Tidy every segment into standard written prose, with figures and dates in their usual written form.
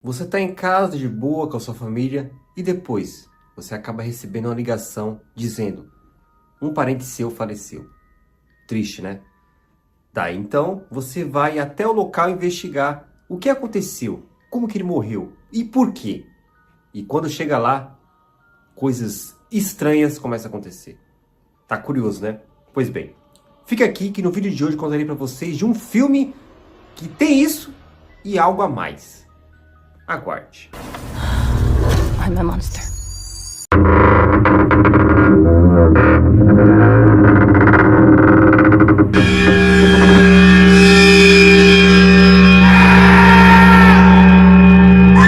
Você está em casa de boa com a sua família e depois você acaba recebendo uma ligação dizendo: um parente seu faleceu. Triste, né? Daí então você vai até o local investigar o que aconteceu, como que ele morreu e por quê. E quando chega lá, coisas estranhas começam a acontecer. Tá curioso, né? Pois bem, fica aqui que no vídeo de hoje eu contarei para vocês de um filme que tem isso e algo a mais. Aguarde. I'm a monster.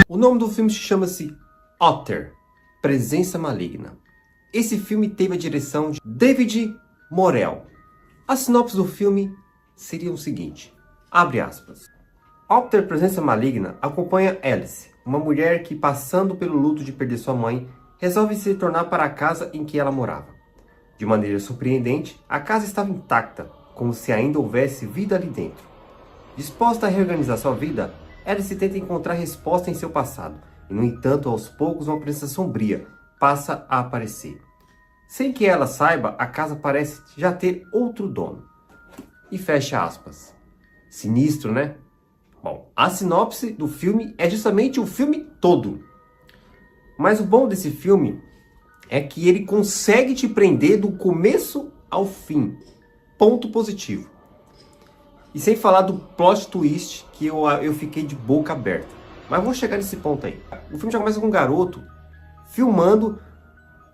O nome do filme chama-se Otter, Presença Maligna. Esse filme teve a direção de David Morrell. A sinopse do filme seria o seguinte, abre aspas. Otter, Presença Maligna acompanha Alice, uma mulher que, passando pelo luto de perder sua mãe, resolve se retornar para a casa em que ela morava. De maneira surpreendente, a casa estava intacta, como se ainda houvesse vida ali dentro. Disposta a reorganizar sua vida, Alice tenta encontrar resposta em seu passado, e no entanto, aos poucos, uma presença sombria passa a aparecer. Sem que ela saiba, a casa parece já ter outro dono. E fecha aspas. Sinistro, né? Bom, a sinopse do filme é justamente o filme todo. Mas o bom desse filme é que ele consegue te prender do começo ao fim. Ponto positivo. E sem falar do plot twist que eu fiquei de boca aberta. Mas vou chegar nesse ponto aí. O filme já começa com um garoto filmando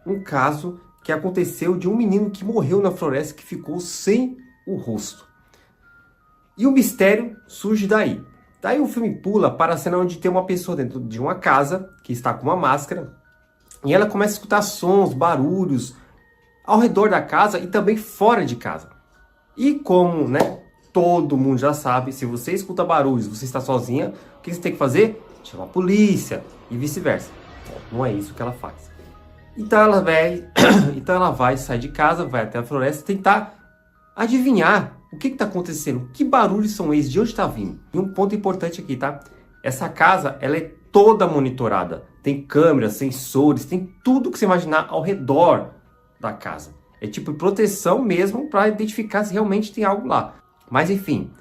um caso que aconteceu de um menino que morreu na floresta, que ficou sem o rosto. E o mistério surge daí. Daí o filme pula para a cena onde tem uma pessoa dentro de uma casa, que está com uma máscara, e ela começa a escutar sons, barulhos, ao redor da casa e também fora de casa. E como, né, todo mundo já sabe, se você escuta barulhos, você está sozinha, o que você tem que fazer? Chamar a polícia e vice-versa. Não é isso que ela faz. Então ela vai sair de casa, vai até a floresta tentar adivinhar o que está acontecendo, que barulhos são esses, de onde está vindo. E um ponto importante aqui, tá? Essa casa, ela é toda monitorada. Tem câmeras, sensores, tem tudo que você imaginar ao redor da casa. É tipo proteção mesmo para identificar se realmente tem algo lá. Mas enfim,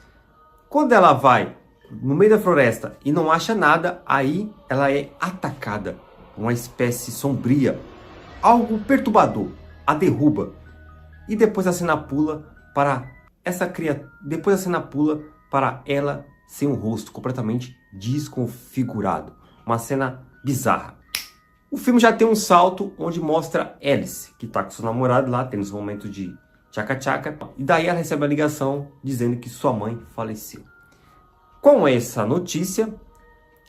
quando ela vai no meio da floresta e não acha nada, aí ela é atacada. Uma espécie sombria, algo perturbador, a derruba. E depois a cena pula para ela sem um rosto completamente desconfigurado. Uma cena bizarra. O filme já tem um salto onde mostra Alice, que está com seu namorado lá, tendo os momentos de tchaca-tchaca. E daí ela recebe a ligação dizendo que sua mãe faleceu. Com essa notícia,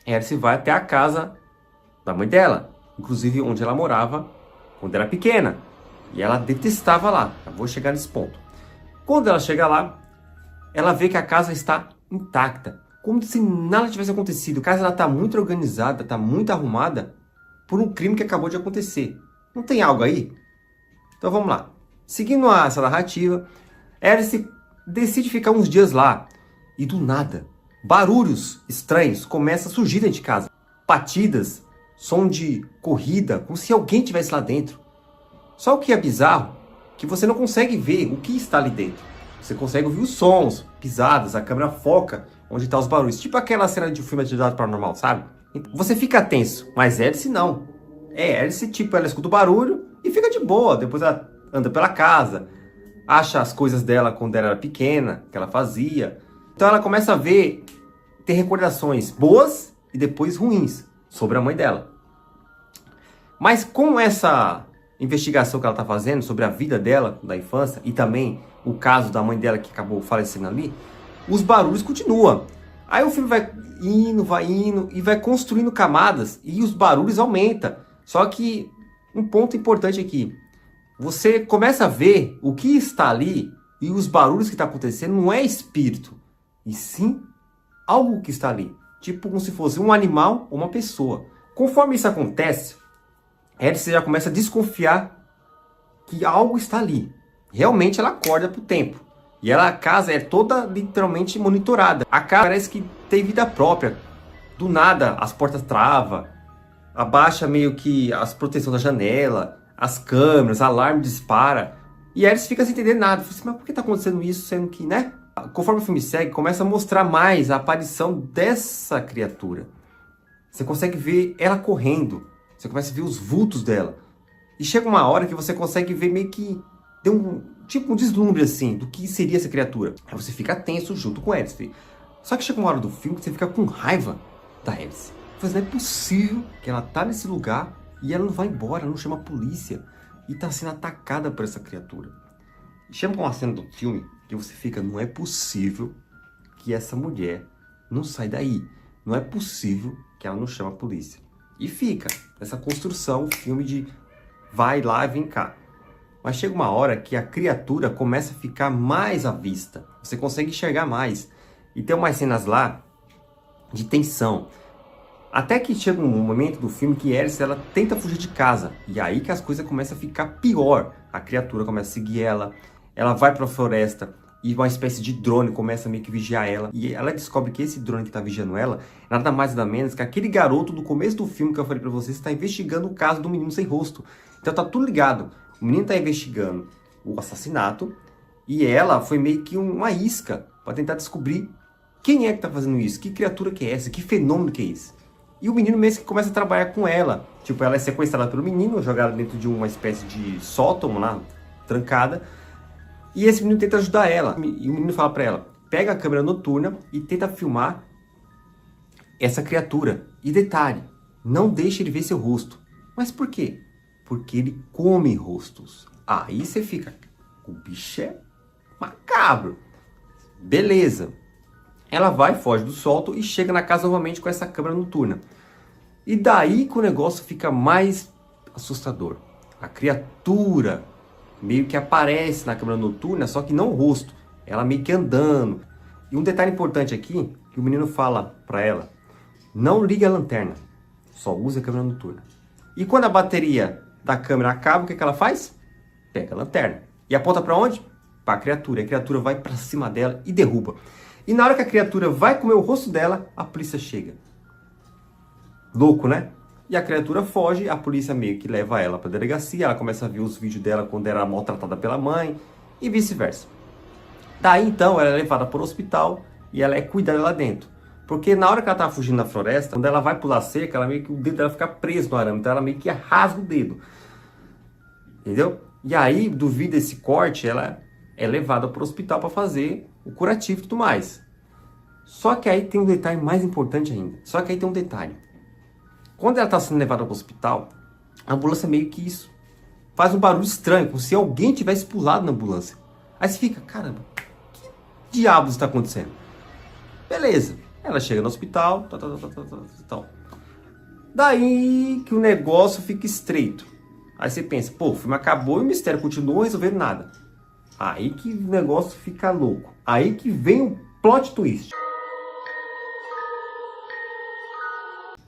Alice vai até a casa da mãe dela, inclusive onde ela morava quando era pequena. E ela detestava lá. Eu vou chegar nesse ponto. Quando ela chega lá, ela vê que a casa está intacta, como se nada tivesse acontecido. A casa está muito organizada, está muito arrumada por um crime que acabou de acontecer. Não tem algo aí? Então vamos lá. Seguindo essa narrativa, Alice decide ficar uns dias lá. E do nada, barulhos estranhos começam a surgir dentro de casa. Batidas, som de corrida, como se alguém estivesse lá dentro. Só o que é bizarro, que você não consegue ver o que está ali dentro. Você consegue ouvir os sons, pisadas, a câmera foca onde estão os barulhos. Tipo aquela cena de um filme de atividade paranormal, sabe? Você fica tenso, mas Alice não. Alice, tipo, ela escuta o barulho e fica de boa. Depois ela anda pela casa, acha as coisas dela quando ela era pequena, que ela fazia. Então ela começa a ter recordações boas e depois ruins sobre a mãe dela. Mas com essa investigação que ela está fazendo sobre a vida dela, da infância, e também o caso da mãe dela que acabou falecendo ali, os barulhos continuam. Aí o filme vai indo e vai construindo camadas e os barulhos aumentam. Só que um ponto importante aqui, você começa a ver o que está ali e os barulhos que está acontecendo não é espírito, e sim algo que está ali, tipo como se fosse um animal ou uma pessoa. Conforme isso acontece, Alice já começa a desconfiar que algo está ali. Realmente ela acorda pro tempo. E a casa é toda literalmente monitorada. A casa parece que tem vida própria. Do nada, as portas travam, abaixa meio que as proteções da janela, as câmeras, alarme dispara. E a Alice fica sem entender nada. Fala assim, mas por que tá acontecendo isso, sendo que, né? Conforme o filme segue, começa a mostrar mais a aparição dessa criatura. Você consegue ver ela correndo. Você começa a ver os vultos dela. E chega uma hora que você consegue ver meio que... Tem um deslumbre assim, do que seria essa criatura. Aí você fica tenso junto com a Alice. Só que chega uma hora do filme que você fica com raiva da Alice. Mas não é possível que ela tá nesse lugar e ela não vai embora, não chama a polícia. E tá sendo atacada por essa criatura. E chega uma cena do filme que você fica, não é possível que essa mulher não sai daí. Não é possível que ela não chama a polícia. E fica essa construção, o filme de vai lá e vem cá. Mas chega uma hora que a criatura começa a ficar mais à vista. Você consegue enxergar mais. E tem umas cenas lá de tensão. Até que chega um momento do filme que Alice, ela tenta fugir de casa. E aí que as coisas começam a ficar pior. A criatura começa a seguir ela. Ela vai para a floresta e uma espécie de drone começa a meio que vigiar ela. E ela descobre que esse drone que está vigiando ela, nada mais nada menos que aquele garoto do começo do filme que eu falei para vocês, está investigando o caso do menino sem rosto. Então tá tudo ligado. O menino está investigando o assassinato e ela foi meio que uma isca para tentar descobrir quem é que está fazendo isso, que criatura que é essa, que fenômeno que é esse. E o menino mesmo que começa a trabalhar com ela. Tipo, ela é sequestrada pelo menino, jogada dentro de uma espécie de sótão lá, trancada. E esse menino tenta ajudar ela. E o menino fala pra ela, pega a câmera noturna e tenta filmar essa criatura. E detalhe, não deixe ele ver seu rosto. Mas por quê? Porque ele come rostos. Aí você fica, o bicho é macabro. Beleza. Ela vai, foge do solto e chega na casa novamente com essa câmera noturna. E daí que o negócio fica mais assustador. A criatura meio que aparece na câmera noturna, só que não o rosto. Ela meio que andando. E um detalhe importante aqui, que o menino fala pra ela, não ligue a lanterna, só use a câmera noturna. E quando a bateria da câmera acaba, o que ela faz? Pega a lanterna. E aponta pra onde? Pra criatura. A criatura vai pra cima dela e derruba. E na hora que a criatura vai comer o rosto dela, a polícia chega. Louco, né? E a criatura foge, a polícia meio que leva ela pra delegacia, ela começa a ver os vídeos dela quando era maltratada pela mãe, e vice-versa. Daí então ela é levada para o hospital e ela é cuidada lá dentro. Porque na hora que ela tá fugindo na floresta, quando ela vai pular cerca, ela meio que o dedo dela fica preso no arame, então ela meio que rasga o dedo. Entendeu? E aí, devido a esse corte, ela é levada para o hospital para fazer o curativo e tudo mais. Só que aí tem um detalhe mais importante ainda. Só que aí tem um detalhe. Quando ela está sendo levada para o hospital, a ambulância meio que isso faz um barulho estranho, como se alguém tivesse pulado na ambulância. Aí você fica, caramba, que diabos está acontecendo? Beleza, ela chega no hospital, tal. Daí que o negócio fica estreito. Aí você pensa, pô, o filme acabou e o mistério continuou, resolvendo nada. Aí que o negócio fica louco. Aí que vem o plot twist.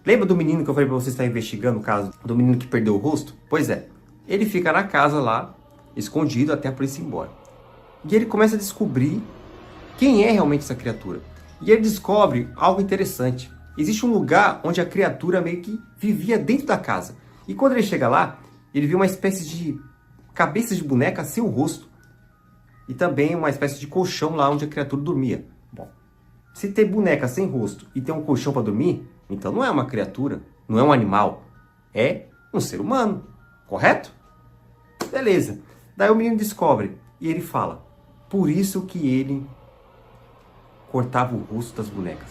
Lembra do menino que eu falei pra você estar investigando o caso do menino que perdeu o rosto? Pois é, ele fica na casa lá, escondido até a polícia ir embora. E ele começa a descobrir quem é realmente essa criatura. E ele descobre algo interessante. Existe um lugar onde a criatura meio que vivia dentro da casa. E quando ele chega lá, ele vê uma espécie de cabeça de boneca sem o rosto. E também uma espécie de colchão lá onde a criatura dormia. Bom, se tem boneca sem rosto e tem um colchão para dormir, então não é uma criatura, não é um animal, é um ser humano, correto? Beleza. Daí o menino descobre e ele fala, por isso que ele cortava o rosto das bonecas,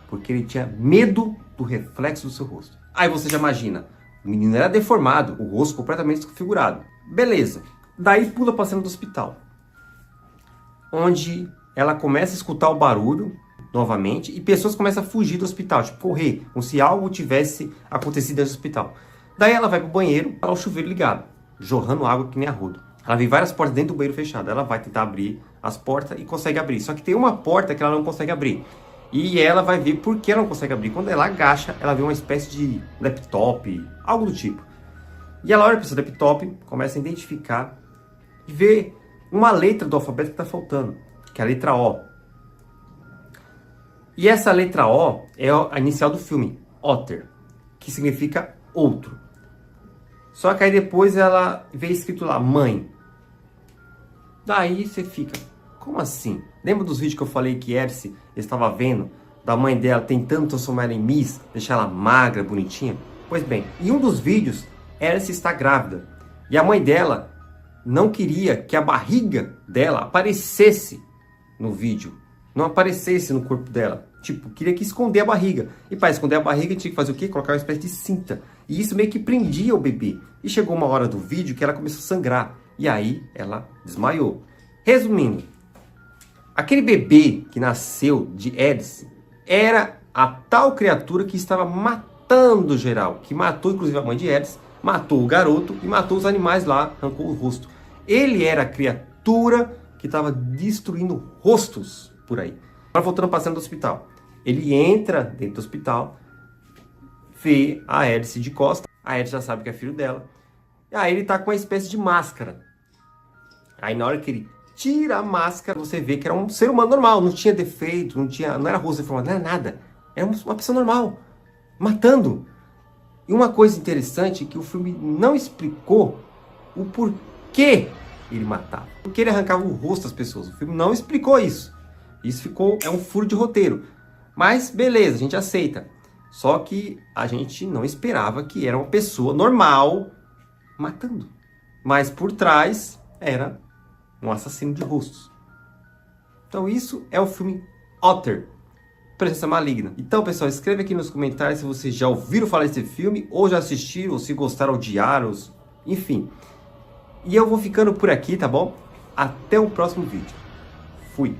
porque ele tinha medo do reflexo do seu rosto. Aí você já imagina, o menino era deformado, o rosto completamente desfigurado. Beleza. Daí pula para a cena do hospital, onde ela começa a escutar o barulho novamente e pessoas começam a fugir do hospital, tipo correr, como se algo tivesse acontecido dentro do hospital. Daí ela vai pro banheiro, tá o chuveiro ligado, jorrando água que nem arrodo. Ela vê várias portas dentro do banheiro fechado, ela vai tentar abrir as portas e consegue abrir. Só que tem uma porta que ela não consegue abrir. E ela vai ver por que ela não consegue abrir. Quando ela agacha, ela vê uma espécie de laptop, algo do tipo. E ela olha para esse laptop, começa a identificar e vê uma letra do alfabeto que está faltando, que é a letra O. E essa letra O é a inicial do filme, Otter, que significa outro. Só que aí depois ela vê escrito lá, mãe. Daí você fica, como assim? Lembra dos vídeos que eu falei que Erce estava vendo da mãe dela tentando transformar ela em Miss, deixar ela magra, bonitinha? Pois bem, em um dos vídeos, Erce está grávida. E a mãe dela não queria que a barriga dela aparecesse no vídeo. Não aparecesse no corpo dela. Tipo, queria que esconder a barriga. E para esconder a barriga, tinha que fazer o quê? Colocar uma espécie de cinta. E isso meio que prendia o bebê. E chegou uma hora do vídeo que ela começou a sangrar. E aí, ela desmaiou. Resumindo, aquele bebê que nasceu de Erce era a tal criatura que estava matando geral. Que matou, inclusive, a mãe de Erce. Matou o garoto e matou os animais lá. Arrancou o rosto. Ele era a criatura que estava destruindo rostos por aí. Agora voltando para a cena do hospital. Ele entra dentro do hospital, vê a Erce de costas. A Erce já sabe que é filho dela. E aí ele tá com uma espécie de máscara. Aí na hora que ele tira a máscara, você vê que era um ser humano normal. Não tinha defeito, não era rosto deformado, não era nada. Era uma pessoa normal, matando. E uma coisa interessante é que o filme não explicou o porquê ele matava. Porque ele arrancava o rosto das pessoas. O filme não explicou isso. Isso é um furo de roteiro. Mas beleza, a gente aceita. Só que a gente não esperava que era uma pessoa normal matando. Mas por trás era um assassino de rostos. Então isso é o filme Otter, Presença Maligna. Então pessoal, escreve aqui nos comentários se vocês já ouviram falar desse filme, ou já assistiram, ou se gostaram, odiaram, enfim. E eu vou ficando por aqui, tá bom? Até o próximo vídeo. Fui!